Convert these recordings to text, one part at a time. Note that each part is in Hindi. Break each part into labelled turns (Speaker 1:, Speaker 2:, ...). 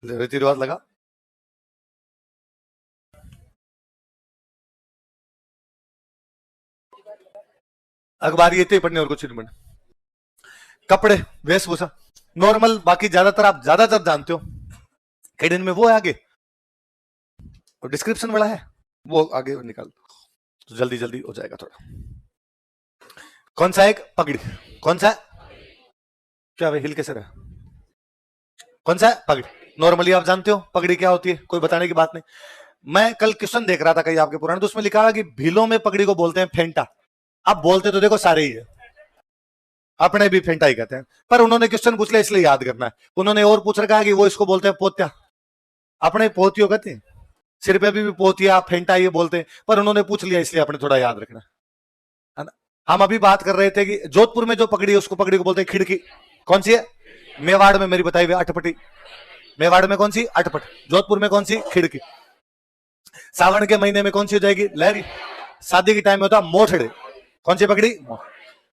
Speaker 1: रीति रिवाज लगा। अखबार ये तो ही पढ़ने और कुछ नहीं पढ़ना। कपड़े वेशभूषा नॉर्मल, बाकी ज्यादातर आप ज्यादातर जानते हो। कई दिन में वो है आगे और डिस्क्रिप्शन वाला है, वो आगे निकाल तो जल्दी जल्दी हो जाएगा थोड़ा। कौन सा एक पगड़ी, कौन सा क्या भाई हिल कैसे रहा, कौन सा है पगड़ी। नॉर्मली आप जानते हो पगड़ी क्या होती है, कोई बताने की बात नहीं। मैं कल क्वेश्चन देख रहा था कहीं आपके पुराने, तो उसमें लिखा है कि भीलों में पगड़ी को बोलते हैं फेंटा। अब बोलते तो देखो सारे ही है, अपने भी फेंटा ही कहते हैं, पर उन्होंने क्वेश्चन पूछ लिया इसलिए याद करना है। उन्होंने और पूछ रखा है कि वो इसको बोलते हैं पोत्या, अपने पोतियों कहते हैं, सिर पे भी पोतिया फेंटा ये बोलते हैं, पर उन्होंने पूछ लिया इसलिए अपने थोड़ा याद रखना है ना। हम अभी बात कर रहे थे कि जोधपुर में जो पगड़ी है उसको पगड़ी को बोलते हैं खिड़की। कौन सी है? मेवाड़ में मेरी बताई हुई अटपटी। मेवाड़ में कौन सी? अटपट। जोधपुर में कौन सी? खिड़की। सावन के महीने में कौन सी हो जाएगी? लहरी। शादी के टाइम में होता मोठड़े। कौन सी पगड़ी?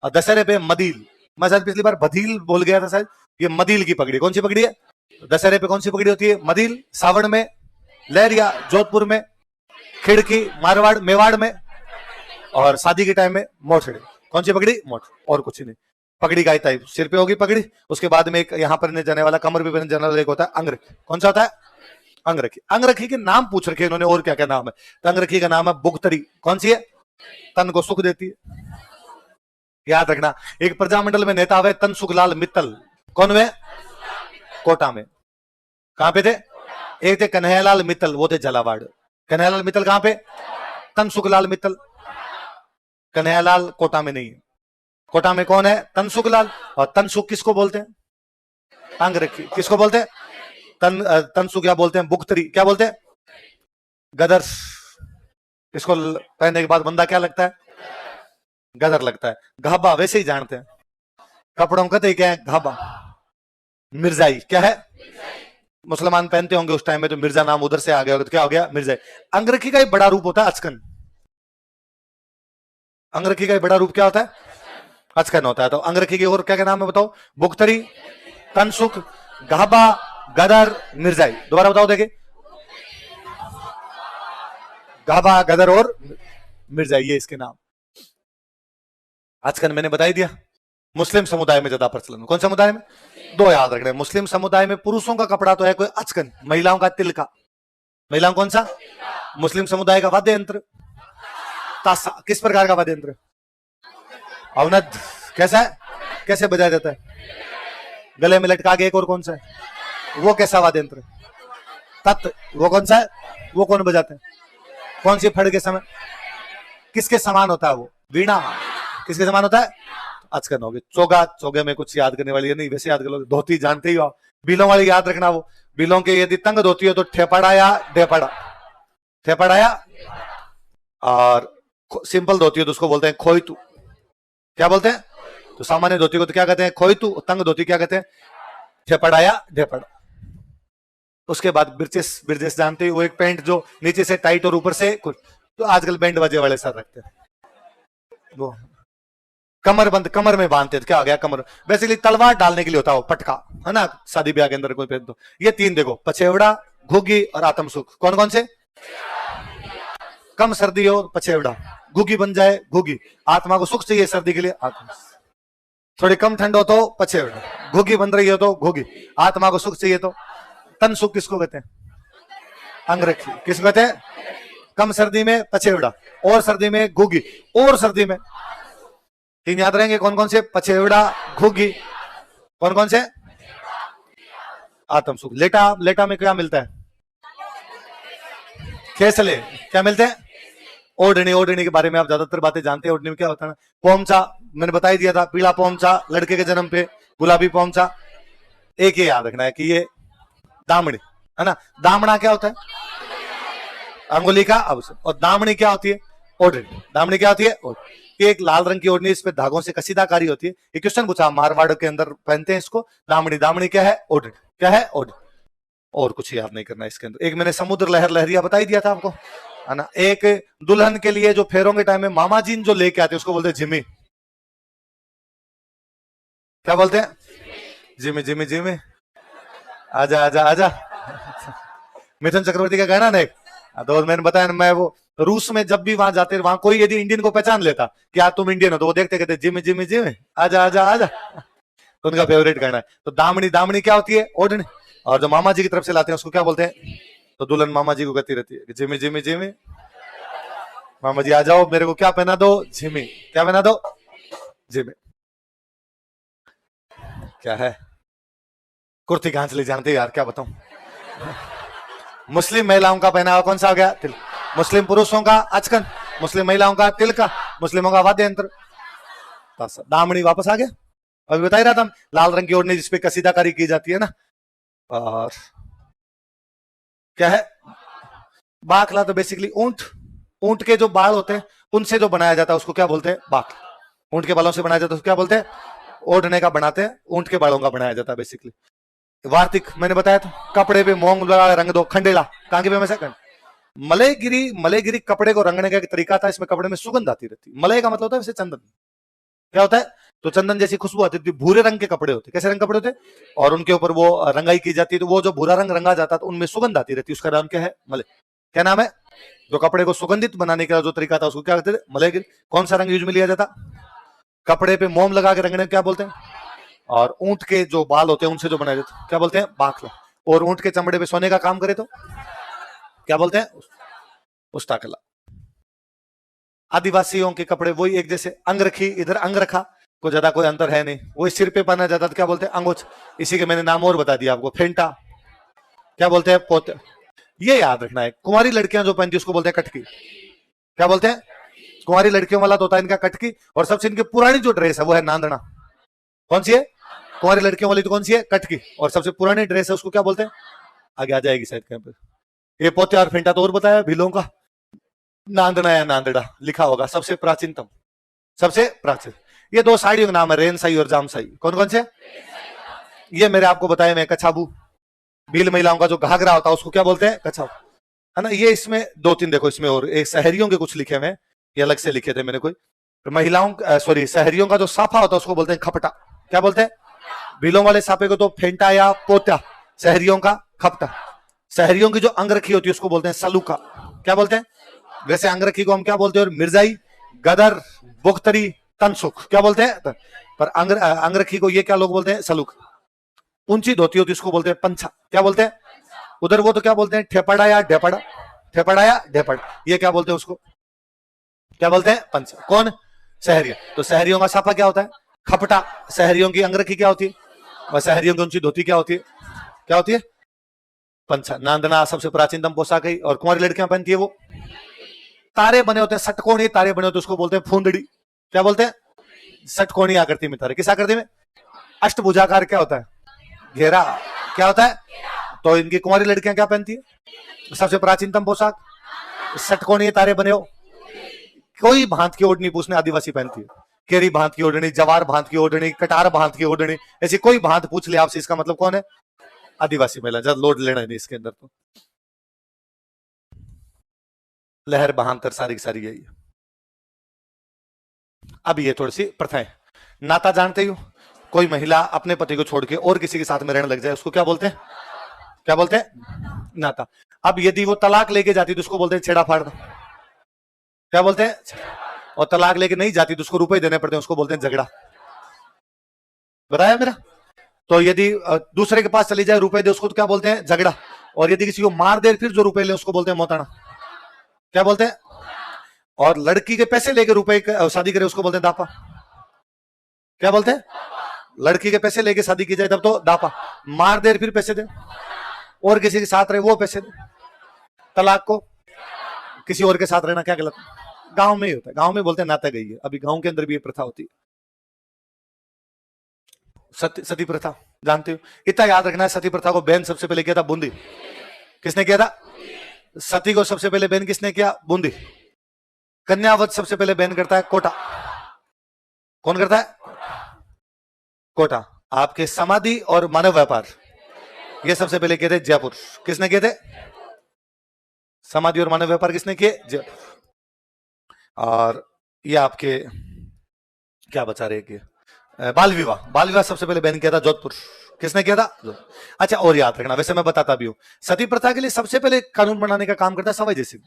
Speaker 1: और दशहरे पे मदील। मैं शायद पिछली बार बदील बोल गया था शायद, ये मदील की पगड़ी। कौन सी पगड़ी है? दशहरे पे कौन सी पगड़ी होती है? मदील। सावन में लहरिया, जोधपुर में खिड़की, मारवाड़ मेवाड़ में, और शादी के टाइम में मोठड़े। कौन सी पगड़ी? मोठ। और कुछ नहीं। पगड़ी का टाइप सिर पे होगी पगड़ी, उसके बाद में एक यहाँ पर जाने वाला, कमर पे पहनने जाने वाला एक होता है अंगरखी। कौन सा होता है? अंगरखी। अंगरखी के नाम पूछ रखे इन्होंने और क्या क्या नाम है, तो अंगरखी का नाम है बुगतरी। कौन सी है? तन को सुख देती है, याद रखना। एक प्रजामंडल में नेता हुए तन सुखलाल मित्तल। कौन वे? कोटा में। कहां पे थे? एक थे कन्हैयालाल मित्तल, वो थे झालावाड़। कन्हैयालाल मित्तल कहां पे? तन सुखलाल मित्तल। कन्हैयालाल कोटा में नहीं है। कोटा में कौन है? तनसुखलाल। और तनसुख किसको बोलते हैं? अंगरखी। किसको बोलते हैं? तनसुख क्या बोलते हैं? बुगतरी। क्या बोलते हैं? गदर। इसको पहनने के बाद बंदा क्या लगता है? गदर लगता है। घाबा वैसे ही जानते हैं, कपड़ों कहते क्या है? घाबा। मिर्जाई क्या है? मुसलमान पहनते होंगे उस टाइम में, तो मिर्जा नाम उधर से आ गया होगा, तो क्या हो गया? मिर्जाई। अंगरखी का एक बड़ा रूप होता है अचकन। अंगरखी का एक बड़ा रूप क्या होता है? अचकन होता है। तो अंगरखी की और क्या क्या नाम है बताओ? बुगतरी, तनसुख, घाबा, गदर, मिर्जाई। दोबारा बताओ देखे। घाबा, गदर और मिर्जाई, ये इसके नाम। अचकन मैंने बता ही दिया। मुस्लिम समुदाय में ज्यादा प्रचलन। कौन समुदाय में? दो याद रखने। मुस्लिम समुदाय में पुरुषों का कपड़ा तो है कोई अचकन, महिलाओं का तिलका। महिलाओं कौन सा? मुस्लिम समुदाय का वाद्य यंत्र तासा। किस प्रकार का वाद्य यंत्र? अवनद। कैसा है? कैसे बजाया जाता है? गले में लटका के। एक और कौन सा है? वो कैसा वाद्य यंत्र? तत्। वो कौन सा है? वो कौन बजाते हैं? कौन सी फड़ के समय? किसके समान होता है वो? वीणा। किसके समान होता है? अचकन हो गए। चोगा। चोगे में कुछ याद करने वाली है नहीं, वैसे याद कर लो। धोती जानते ही हो। बिलों वाली याद रखना। वो बिलों के यदि तंग धोती हो तो ठेपड़ा या डेपड़ा। ठेपड़ा या, और सिंपल धोती हो तो उसको बोलते हैं खोईतू। क्या बोलते हैं? तो सामान्य धोती को तो क्या कहते हैं? खोईतू। तंग धोती क्या कहते हैं? ठेपड़ा या ढेपड़ा। उसके बाद ब्रिजेस। ब्रिजेस जानते हो, वो एक पैंट जो नीचे से टाइट और ऊपर से कुछ, तो आजकल बैंड बाजे वाले सर रखते हैं वो। कमर बंद, कमर में बांधते थे। क्या हो गया? कमर बेसिकली तलवार डालने के लिए होता है वो, पटका है ना, शादी ब्याह के अंदर कोई पहन दो। ये तीन देखो, पछेवड़ा, घुगी और आत्म सुख। कौन कौन से? कम सर्दी हो पछेवड़ा, घुगी बन जाए घुगी। आत्मा को सुख चाहिए सर्दी के लिए, आत्मा। थोड़ी कम ठंड हो तो पछेवड़ा, घुगी बन रही हो तो घुगी। आत्मा को सुख चाहिए तो तन सुख। किसको कहते हैं? अंगरखी। किसको कहते हैं? कम सर्दी में पछेवड़ा, और सर्दी में घुगी, और सर्दी में। तीन याद रहेंगे। कौन कौन से? पछेवड़ा, घुगी, कौन कौन से? आत्म सुख। लेटा। लेटा में क्या मिलता है? खेसले। क्या मिलते हैं? ओढ़नी। ओढ़नी के बारे में आप ज्यादातर बातें जानते हैं। ओढ़नी में क्या होता है? पोमचा। मैंने बता ही दिया था, पीला पोमचा लड़के के जन्म पे, गुलाबी पोमचा। एक ही याद रखना है कि ये दामड़ी है ना। दामड़ा क्या होता है? अंगुली का अवसर। और दामड़ी क्या होती है? ओढ़नी। दामड़ी क्या होती है? ओढ़नी। एक लाल रंग की ओढ़नी, इस पे धागों से कसीदाकारी होती है। ये क्वेश्चन पूछा, मारवाड़ के अंदर पहनते हैं इसको दामड़ी। दामड़ी क्या है? ओढ़नी। क्या है? ओढ़नी। और कुछ याद नहीं करना इसके अंदर। एक मैंने समुद्र लहर लहरिया बता ही दिया था आपको, है ना। एक दुल्हन के लिए जो फेरों के टाइम में मामा जी जो लेके आते हैं उसको बोलते हैं जिमी। क्या बोलते हैं? Jimmy Jimmy Jimmy. आजा आजा आजा। मिथुन चक्रवर्ती का गाना नहीं, तो मैंने बताया ना, मैं वो रूस में जब भी वहां जाते, वहां कोई यदि इंडियन को पहचान लेता कि आप तुम इंडियन हो, तो वो देखते कहते जिमी जिमी जिमी आजा आजा आजा, तो उनका फेवरेट गाना है। तो दामनी, दामनी क्या होती है? ओढ़नी। और जो मामा जी की तरफ से लाते हैं उसको क्या बोलते हैं? तो दुल्हन मामा जी को कहती रहती है जिमी जिमी जिमी, मामा जी आ जाओ, मेरे को क्या पहना दो? जिमी। क्या पहना दो? जिमी। क्या है? कुर्ती कांचली जानते यार, क्या बताऊं। मुस्लिम महिलाओं का पहनावा कौन सा हो गया? तिल। मुस्लिम पुरुषों का अचकन, मुस्लिम महिलाओं का तिलका, मुस्लिमों का वाद्य यंत्र। दामनी वापस आ गया। अभी बता ही रहा था, लाल रंग की ओढ़नी जिसपे कसीदाकारी की जाती है ना। और क्या है? बाखला तो बेसिकली ऊंट, ऊंट के जो बाल होते हैं उनसे जो बनाया जाता है उसको क्या बोलते हैं? बाखला। ऊंट के बालों से बनाया जाता है उसको क्या बोलते हैं? ओढ़ने का बनाते हैं, ऊंट के बालों का बनाया जाता है बेसिकली। वार्तिक मैंने बताया था, कपड़े पे मोंग लगा रंग दो, खंडेला कांगे पे में से मलयगिरी, मलयगिरी कपड़े को रंगने का एक तरीका था, इसमें कपड़े में सुगंध आती रहती। मलय का मतलब होता है वैसे चंदन, क्या होता है? तो चंदन जैसी खुशबू आती थी। भूरे रंग के कपड़े होते, कैसे रंग कपड़े होते? और उनके ऊपर वो रंगाई की जाती है, तो वो जो भूरा रंग रंगा जाता तो उनमें सुगंध आती रहती, उसका नाम क्या है? मलय। क्या नाम है? जो कपड़े को सुगंधित बनाने का जो तरीका था उसको क्या कहते थे? मलयगिरी। कौन सा रंग यूज में लिया जाता? कपड़े पे मोम लगा के रंगने क्या बोलते हैं? और ऊंट के जो बाल होते हैं उनसे जो बनाए जाते क्या बोलते हैं? बाखला। और ऊंट के चमड़े पे सोने का काम करे तो क्या बोलते हैं? उस्ताकला। आदिवासियों के कपड़े वही एक जैसे, अंगरखी इधर अंगरखा, को ज्यादा कोई अंतर है नहीं। वही सिर पे पहना जाता था, क्या बोलते हैं? अंगोछ। इसी के मैंने नाम और बता दिया आपको, फेंटा। क्या बोलते हैं? पोते। ये याद रखना है। कुंवारी लड़कियां जो पहनती है उसको बोलते हैं कटकी। क्या बोलते हैं? कुंवारी लड़कियों वाला तो होता है इनका कटकी, और सबसे इनकी पुरानी जो ड्रेस है वो है नांदना। कौन सी है? कुंवारी लड़कियों वाली तो कौन सी है? कटकी। और सबसे पुरानी ड्रेस है उसको क्या बोलते हैं? आगे आ जाएगी शायद कहीं पर। ये पोते और फेंटा तो और बताया भीलों का। नांदना या नांदड़ा लिखा होगा, सबसे प्राचीनतम, सबसे प्राचीन। ये दो साड़ियों का नाम है, रेन साई और जाम साई। कौन कौन से? ये मेरे आपको बताया मैं, कछाबू। भील महिलाओं का जो घाघरा होता है उसको क्या बोलते हैं? कछाबू, है ना। ये इसमें दो तीन देखो, इसमें और एक शहरियों के कुछ लिखे हुए, ये अलग से लिखे थे मैंने कोई। तो महिलाओं सॉरी शहरियों का जो साफा होता है उसको बोलते हैं खपटा। क्या बोलते हैं? भीलों वाले साफे को तो फेंटा या पोत्या, शहरियों का खपटा। शहरियों की जो अंगरखी होती है उसको बोलते हैं सलूका। क्या बोलते हैं? वैसे अंगरखी को हम क्या बोलते हैं? और मिर्जाई, गदर, बुख्तरी, तनसुख क्या बोलते हैं? पर अंगरखी को ये क्या लोग बोलते हैं? सलूक। ऊंची धोती होती है उसको बोलते हैं पंछा। क्या बोलते हैं? उधर वो तो क्या बोलते हैं? ठेपड़ा या ढेपड़ा, ठेपड़ा या ढेपड़। ये क्या बोलते हैं उसको? क्या बोलते हैं? पंछा। कौन? शहरिया। तो शहरियों का साफा क्या होता है? खपटा। शहरियों की अंगरखी क्या होती है? और शहरियों की ऊंची धोती क्या होती है? क्या होती है? पंछा। नांदना सबसे प्राचीनतम पोशाक है। और कुंवारी लड़कियां पहनती है वो तारे बने होते हैं, षटकोणी तारे बने होते हैं, उसको बोलते हैं फूंदड़ी। क्या बोलते हैं? षटकोणी आकृति में तारे। किस आकृति में? अष्टभुजाकार क्या होता है? घेरा। क्या होता है? तो इनकी कुंवारी लड़कियां क्या पहनती है? सबसे प्राचीनतम पोशाक षटकोणी तारे बने हो। कोई भांत की ओढ़नी पूछने आदिवासी पहनती है। केरी भांत की ओढ़नी, जवार भांत की ओढ़नी, कटार भांत की ओढ़नी, ऐसी कोई भांत पूछ ले आपसे, इसका मतलब कौन है? आदिवासी महिला। ज्यादा लोड लेना नहीं इसके अंदर। तो लहर बहांतर सारी सारी यही है। अब ये थोड़ी सी प्रथाएं। नाता जानते हो? कोई महिला अपने पति को छोड़ के और किसी के साथ में रहने लग जाए उसको क्या बोलते हैं? क्या बोलते हैं? नाता। अब यदि वो तलाक लेके जाती तो उसको बोलते हैं छेड़ा फाड़। क्या बोलते हैं? और तलाक लेके नहीं जाती तो उसको रुपए देने पड़ते हैं, उसको बोलते हैं झगड़ा। बताया मेरा? तो यदि दूसरे के पास चली जाए रुपए दे उसको तो क्या बोलते हैं? झगड़ा। और यदि किसी को मार दे फिर जो रुपए ले उसको बोलते हैं मोताना। क्या बोलते हैं? और लड़की के पैसे लेके रुपए शादी करे उसको बोलते हैं दापा। क्या बोलते हैं? लड़की के पैसे लेके शादी की जाए तब तो दापा। मार दे फिर पैसे दे, और किसी के साथ रहे वो पैसे दे। तलाक को किसी और के साथ रहना क्या गलत? गांव में ही होता है, गांव में बोलते हैं नाता गई है। अभी गांव के अंदर भी ये प्रथा होती है। सती प्रथा जानते हो? इतना याद रखना है, सती प्रथा को बैन सबसे पहले किया था बूंदी। किसने किया था? सती को सबसे पहले बैन किसने किया? बूंदी। कन्यावत सबसे पहले बैन करता है कोटा। कौन करता है? कोटा। आपके समाधि और मानव व्यापार ये सबसे पहले किए थे जयपुर। किसने किए थे? समाधि और मानव व्यापार किसने किए? जयपुर। और ये आपके क्या बचा रहे कि बाल विवाह, बाल विवाह सबसे पहले बैन किया था जोधपुर। किसने किया था? अच्छा, और याद रखना, वैसे मैं बताता भी हूं, सती प्रथा के लिए सबसे पहले कानून बनाने का काम करता है सवाई जय सिंह,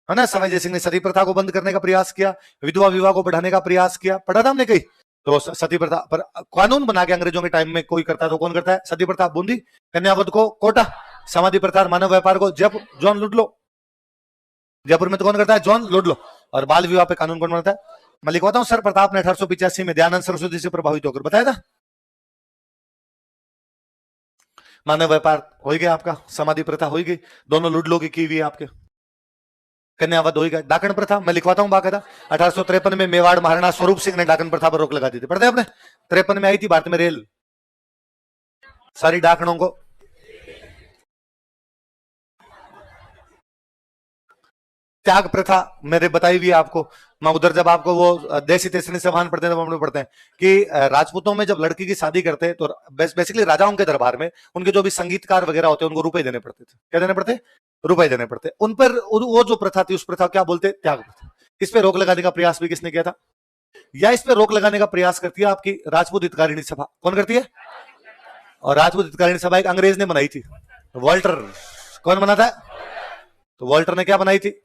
Speaker 1: है ना। सवाई जय सिंह ने सती प्रथा को बंद करने का प्रयास किया, विधवा विवाह को बढ़ाने का प्रयास किया, पढ़ा था हमने कहीं। तो सती प्रथा पर कानून बना के अंग्रेजों के टाइम में कोई करता तो कौन करता है? सती प्रथा बूंदी, कन्यावध को कोटा, समाधि प्रथा मानव व्यापार को जयपुर, जॉन लुडलो। जयपुर में तो कौन करता है? John Ludlow. और बाल विवाह पे कानून कौन बनाता है? मैं लिखवाता हूं, सर प्रताप ने 1885 में दयानंद सरस्वती से प्रभावित होकर बताया था। मानव व्यापार हो गया आपका, समाधि प्रथा हो गई, दोनों लुडलो की हुई है आपके, कन्यावध हो गया, डाकन प्रथा मैं लिखवाता हूं बाकायदा। 1853 में मेवाड़ महाराणा स्वरूप सिंह ने डाकन प्रथा पर रोक लगा दी थी, पढ़ते आपने? 53 में आई थी भारत में रेल, सारी डाकनों को। त्याग प्रथा मेरे बताई हुई आपको, मैं उधर जब आपको वो देशी तेसरी समान पढ़ते हैं तो पढ़ते हैं कि राजपूतों में जब लड़की की शादी करते तो बेसिकली राजाओं के दरबार में उनके जो भी संगीतकार वगैरह होते हैं उनको रुपए देने पड़ते थे। क्या देने पड़ते? रुपए देने पड़ते। उन पर वो जो प्रथा थी उस प्रथा क्या बोलते? त्याग प्रथा। इस पे रोक लगाने का प्रयास भी किसने किया था? या इस पे रोक लगाने का प्रयास करती है आपकी राजपूत हितकारिणी सभा। कौन करती है? और राजपूत हितकारिणी सभा एक अंग्रेज ने बनाई थी, वॉल्टर। कौन बना था? तो वॉल्टर ने क्या बनाई थी?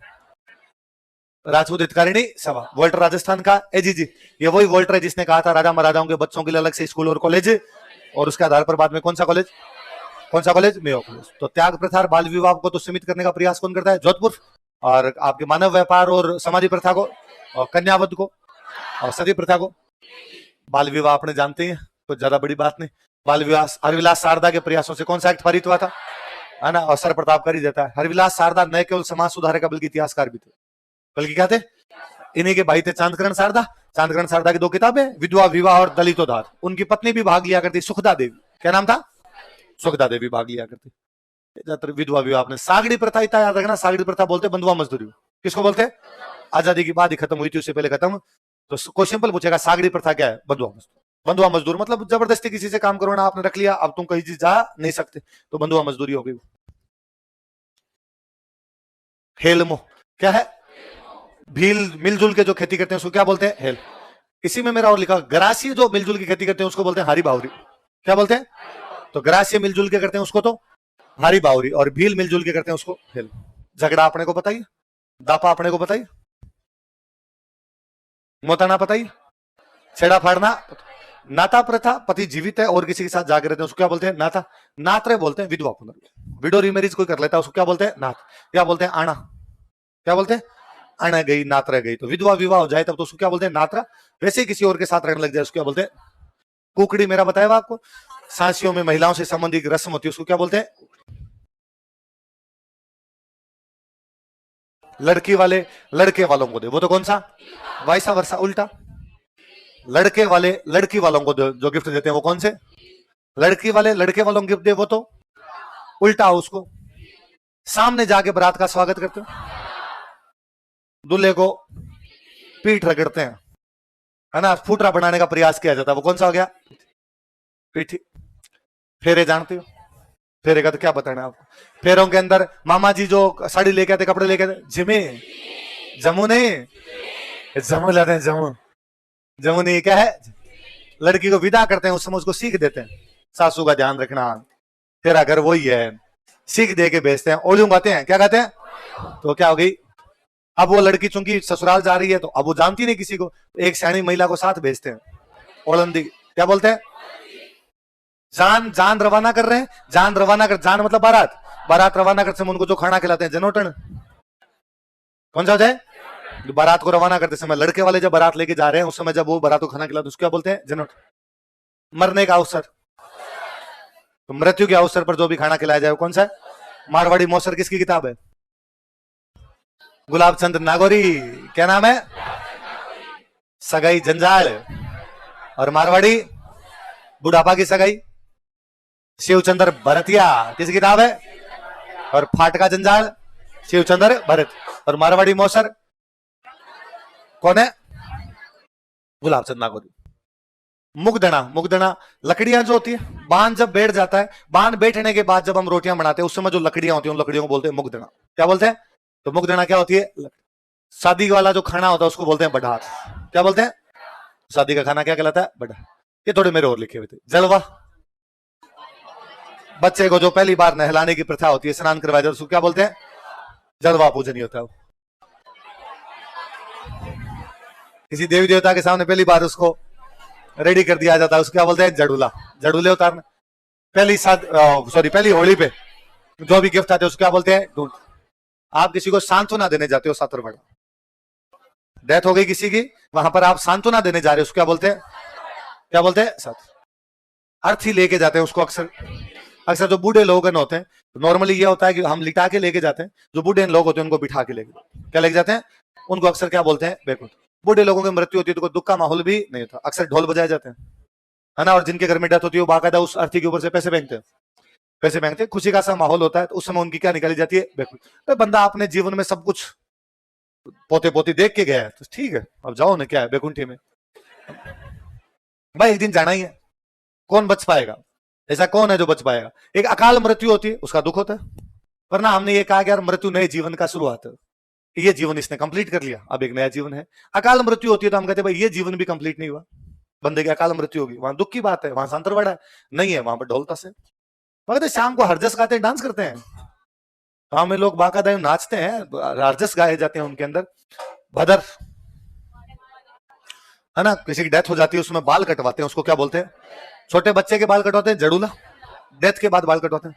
Speaker 1: राजपूत हितकारिणी सभा। वोल्टर राजस्थान का एजीजी, ये वही वोल्टर है जिसने कहा था राजा महाराजाओं के बच्चों के लिए अलग से स्कूल और कॉलेज, और उसके आधार पर बाद में कौन सा कॉलेज? Mayo college. तो त्याग प्रथा और बाल विवाह को तो सीमित करने का प्रयास कौन करता है? जोधपुर। और आपके मानव व्यापार और समाधि प्रथा को, और कन्यावध को, और सती प्रथा को। बाल विवाह आपने जानते हैं, कुछ ज्यादा बड़ी बात नहीं। बाल विवाह हरविलास शारदा के प्रयासों से कौन सा एक्ट पारित हुआ था, है ना? और सर प्रताप कर ही देता है। हरविलास शारदा न केवल समाज सुधारक बल्कि इतिहासकार भी थे, बल्कि क्या थे? इन्हीं के भाई थे चांदकरण शारदा। चांदकरण शारदा की दो किताबें, विधवा विवाह और दलितोद्धार। उनकी पत्नी भी भाग लिया करती, सुखदा देवी। क्या नाम था? सुखदा देवी भाग लिया करती। विधवा विवाह आपने, सागड़ी प्रथा इतना याद रखना, सागड़ी प्रथा बोलते बंधुआ मजदूरी। किसको बोलते? आजादी की बाद ही खत्म हुई थी, उससे पहले खत्म। तो कोई सिंपल पूछेगा सागड़ी प्रथा क्या है? बंधुआ मजदूर। बंधुआ मजदूर मतलब जबरदस्ती किसी से काम करवाना, आपने रख लिया, अब तुम कहीं जा नहीं सकते, तो बंधुआ मजदूरी हो गई। हेलमो क्या है? भील मिलजुल के जो खेती करते हैं उसको क्या बोलते हैं? हेल। इसी में मेरा और लिखा, गरासी जो मिलजुल की खेती करते हैं उसको बोलते हैं हारी बावरी। क्या बोलते हैं? तो गरासी मिलजुल के करते हैं उसको तो हारी बावरी, और भील मिलजुल के करते हैं उसको हेल। झगड़ा अपने को बताइए, दापा अपने को बताइए, मोताना बताइए, छेड़ा फाड़ना। नाता प्रथा, पति जीवित है और किसी के साथ जाके रहते हैं उसको क्या बोलते हैं? नाता। नात्रे बोलते हैं विधवा पुनर्विवाह। विडो रीमैरिज कोई कर लेता है उसको क्या बोलते हैं? नात। क्या बोलते हैं? आना। क्या बोलते हैं? आना गई, नात्रा गई। तो विधवा विवाह हो जाए तब तो उसको क्या बोलते हैं? नात्रा। वैसे ही किसी और के साथ रहने लग जाए उसको क्या बोलते हैं? कुकड़ी। मेरा बताया आपको, सांसियों में महिलाओं से संबंधित रस्म होती है उसको क्या बोलते हैं? लड़की वाले लड़के वालों को दे, वो तो कौन सा? वाइसा वर्षा, उल्टा। लड़के वाले लड़की वालों को जो गिफ्ट देते हैं वो कौन से? लड़की वाले लड़के वालों को गिफ्ट दे, वो तो उल्टा। उसको सामने जाके बारात का स्वागत करते हो, दूल्हे को पीठ रगड़ते हैं, है ना, फूटरा बनाने का प्रयास किया जाता है, वो कौन सा हो गया? पीठी। फेरे जानते हो? फेरे का तो क्या बताना आपको। फेरों के अंदर मामा जी जो साड़ी लेके आते, कपड़े लेके आते, जिमे जमू नहीं, जमू लाते हैं, जमू। जमू नहीं क्या है? लड़की को विदा करते हैं, उस समय उसको सीख देते हैं, सासू का ध्यान रखना, तेरा घर वही है, सीख दे के भेजते हैं। ओलियों गाते हैं, क्या गाते हैं? तो क्या हो गई, अब वो लड़की चूंकि ससुराल जा रही है तो अब वो जानती नहीं किसी को, एक सैनी महिला को साथ भेजते हैं, ओलंदी। क्या बोलते हैं? जान जान रवाना कर रहे हैं, जान रवाना कर, जान मतलब बारात, बारात रवाना करते समय उनको जो खाना खिलाते हैं, जनोटन। कौन सा होता है? बारात को रवाना करते समय लड़के वाले जब बारात लेके जा रहे हैं उस समय जब वो बारात को खाना खिलाते उसको क्या बोलते हैं? जनोट। मरने का अवसर, तो मृत्यु के अवसर पर जो भी खाना खिलाया जाए वो कौन सा है? मारवाड़ी मौसर किसकी किताब है? गुलाब चंद नागौरी। क्या नाम है? सगाई जंजाल। और मारवाड़ी बुढ़ापा की सगाई शिवचंद्र भरतिया किसकी किताब है? और फाटका जंजाल शिवचंद्र भरत। और मारवाड़ी मौसर कौन है? गुलाब चंद नागौरी। मुगदना, मुगदना लकड़ियां जो होती है, बांध जब बैठ जाता है, बांध बैठने के बाद जब हम रोटियां बनाते हैं उस समय जो लकड़ियां होती हैं उन लकड़ियों को बोलते हैं मुगदना। क्या बोलते हैं? तो मुगदना क्या होती है? शादी वाला जो खाना होता है उसको बोलते हैं बढ़ात। क्या बोलते हैं? शादी का खाना क्या कहलाता है? बढ़ा। ये थोड़े मेरे और लिखे हुए थे। जलवा, बच्चे को जो पहली बार नहलाने की प्रथा होती है, स्नान करवाया जाता है, उसको क्या बोलते हैं? जड़वा पूजन ही होता है। किसी देवी देवता के सामने पहली बार उसको रेडी कर दिया जाता है, उसको क्या बोलते हैं? जड़ूला, जड़ूले उतारना। पहली होली पे जो भी गिफ्ट आते हैं उसको क्या बोलते हैं? ढूंढ। आप किसी को सांत्वना देने जाते हो, सातरवाड़ा, डेथ हो गई किसी की, वहां पर आप सांत्वना देने जा रहे हो, उसको क्या बोलते हैं? क्या बोलते हैं? साथ अर्थी लेके जाते हैं उसको। अक्सर अक्सर जो बूढ़े लोग होते हैं, नॉर्मली ये होता है कि हम लिटा के लेके जाते हैं, जो बूढ़े लोग होते हैं उनको बिठा के लेके, क्या लेके जाते हैं? उनको अक्सर क्या बोलते हैं? बैकुंठ। बूढ़े लोगों की मृत्यु होती है तो कोई दुख का माहौल भी नहीं होता, अक्सर ढोल बजाए जाते हैं, है ना। और जिनके घर में डेथ होती है वो बाकायदा उस अर्थी के ऊपर से पैसे फेंकते हैं, पैसे फेंकते हैं, खुशी का सा माहौल होता है, तो उस समय उनकी क्या निकाली जाती है? बैकुंठ। तो बंदा अपने जीवन में सब कुछ पोते पोती देख के गया है तो ठीक है, अब जाओ ना, क्या है बैकुंठी में भाई, एक दिन जाना ही है। कौन बच पाएगा? ऐसा कौन है जो बच पाएगा? एक अकाल मृत्यु होती है, उसका दुख होता है, वरना हमने ये कहा कि यार मृत्यु नए जीवन का शुरुआत है, ये जीवन इसने कंप्लीट कर लिया, अब एक नया जीवन है। अकाल मृत्यु होती है तो हम कहते हैं भाई ये जीवन भी कंप्लीट नहीं हुआ, बंदे की अकाल मृत्यु होगी, वहां दुख की बात है, वहां सांतरवाड़ा है, नहीं है वहां पर ढोलता से। मगर शाम को हरजस गाते हैं, डांस करते हैं, गांव में लोग बाकायदा नाचते हैं, हरजस गाए जाते हैं उनके अंदर। भदर, है ना, किसी की डेथ हो जाती है उसमें बाल कटवाते हैं, उसको क्या बोलते हैं? छोटे बच्चे के बाल कटवाते हैं जड़ूला, डेथ के बाद बाल कटवाते हैं।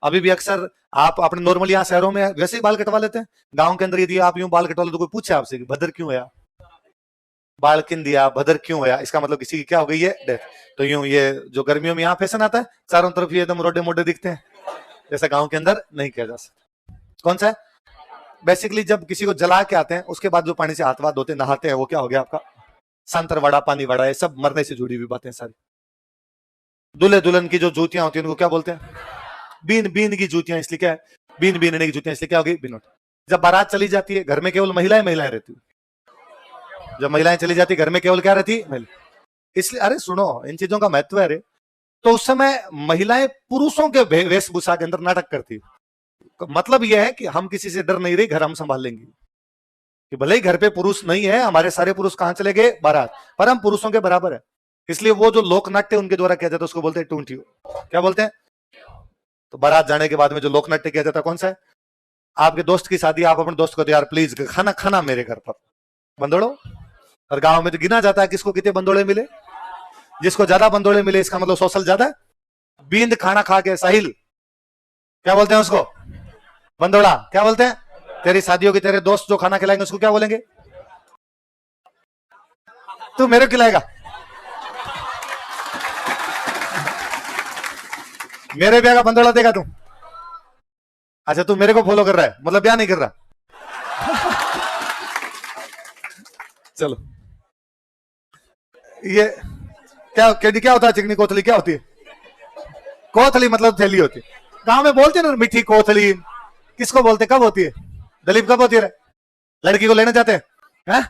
Speaker 1: अभी भी अक्सर आप अपने नॉर्मली यहाँ शहरों में वैसे ही बाल कटवा लेते हैं, गांव के अंदर यदि आप यूं बाल कटवा लो तो कोई पूछे आपसे कि भदर क्यों है, बाल किन दिया, भदर क्यों है, इसका मतलब किसी की क्या हो गई है? डेथ। तो यूं ये जो गर्मियों में यहाँ फैशन आता है, चारों तरफ ये एकदम रोडे मोडे दिखते हैं, जैसा गाँव के अंदर नहीं किया जा सकता। कौन सा है? बेसिकली जब किसी को जला के आते हैं उसके बाद जो पानी से हाथ वाथ धोते नहाते हैं, वो क्या हो गया आपका? सांतरवाड़ा, पानी वाड़ा, ये सब मरने से जुड़ी हुई बातें सारी। दूल्हे दुल्हन की जो जूतियां होती हैं उनको क्या बोलते हैं? बीन बीन की जूतियां, इसलिए क्या है? बीन बीनने की जूतियां, इसलिए क्या होगी? बिनोट। जब बारात चली जाती है घर में केवल महिलाएं महिलाएं रहती है, जब महिलाएं चली जाती घर में केवल क्या रहती? महिला। इसलिए अरे सुनो, इन चीजों का महत्व है रे। तो उस समय महिलाएं पुरुषों के वेशभूषा के अंदर नाटक करती, मतलब यह है कि हम किसी से डर नहीं रही, घर हम संभाल लेंगे, कि भले ही घर पे पुरुष नहीं है, हमारे सारे पुरुष कहां चले गए? बारात, पर हम पुरुषों के बराबर है। इसलिए वो जो लोकनाट्य उनके द्वारा किया जाता है उसको बोलते हैं टूंटियो। क्या बोलते हैं? तो बारात जाने के बाद में जो लोकनाट्य किया जाता है कौन सा है? आपके दोस्त की शादी, आप अपने दोस्त को तो यार प्लीज खाना खाना मेरे घर पर, बंदोड़ो। और गांव में तो गिना जाता है किसको कितने बंदोड़े मिले, जिसको ज्यादा बंदोड़े मिले इसका मतलब सोशल ज्यादा है। बींद खाना खा के साहिल, क्या बोलते हैं उसको? बंदोड़ा। क्या बोलते हैं? तेरी शादियों की तेरे दोस्त जो खाना खिलाएंगे उसको क्या बोलेंगे? तू मेरे को खिलाएगा, मेरे ब्याह का बंदोड़ा देगा तू? अच्छा तू मेरे को फॉलो कर रहा है, मतलब ब्याह नहीं कर रहा। चलो, ये क्या क्या होता है? चिकनी कोथली क्या होती है? कोथली मतलब थैली होती है। गांव में बोलते हैं ना मीठी कोथली, किसको बोलते? कब होती है? दलीप कब होती है? लड़की को लेने जाते हैं,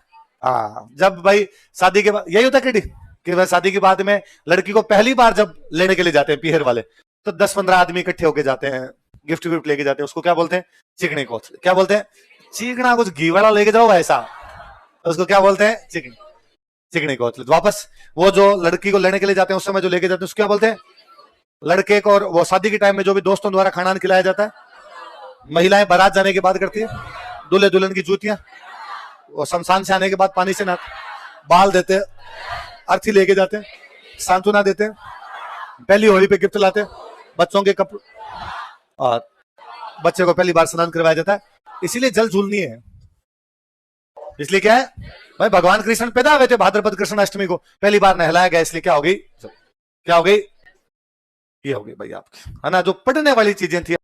Speaker 1: जब भाई शादी के बाद यही होता है कि भाई शादी के बाद में लड़की को पहली बार जब लेने के लिए जाते हैं पीहर वाले, तो 10-15 आदमी इकट्ठे होके जाते हैं, गिफ्ट विफ्ट लेके जाते हैं, उसको क्या बोलते हैं? चिकनी कोथली। क्या बोलते हैं? चिकना कुछ घी वाला लेके जाओ ऐसा, उसको क्या बोलते हैं? चिकनी कोथली। वापस वो जो लड़की को लेने के लिए जाते हैं उस समय जो लेके जाते हैं उसको क्या बोलते हैं? लड़के को, और वो शादी के टाइम में जो भी दोस्तों द्वारा खाना खिलाया जाता है, महिलाएं बारात जाने के बाद करती है, दूल्हे दुल्हन की जूतियां, वो शमशान से आने के बाद पानी से ना बाल देते हैं, अर्थी लेके जाते हैं, सांत्वना देते हैं, पहली होली पे गिफ्ट लाते हैं, बच्चों के कपड़े, और बच्चे को पहली बार स्नान करवाया जाता है। इसीलिए जल झूलनी है। इसलिए क्या है भाई, भगवान कृष्ण पैदा हुए थे भाद्रपद कृष्ण अष्टमी को, पहली बार नहलाया गया, इसलिए क्या हो गई? क्या हो गई? ये हो गई भाई आपकी, है ना, जो पढ़ने वाली चीजें थी।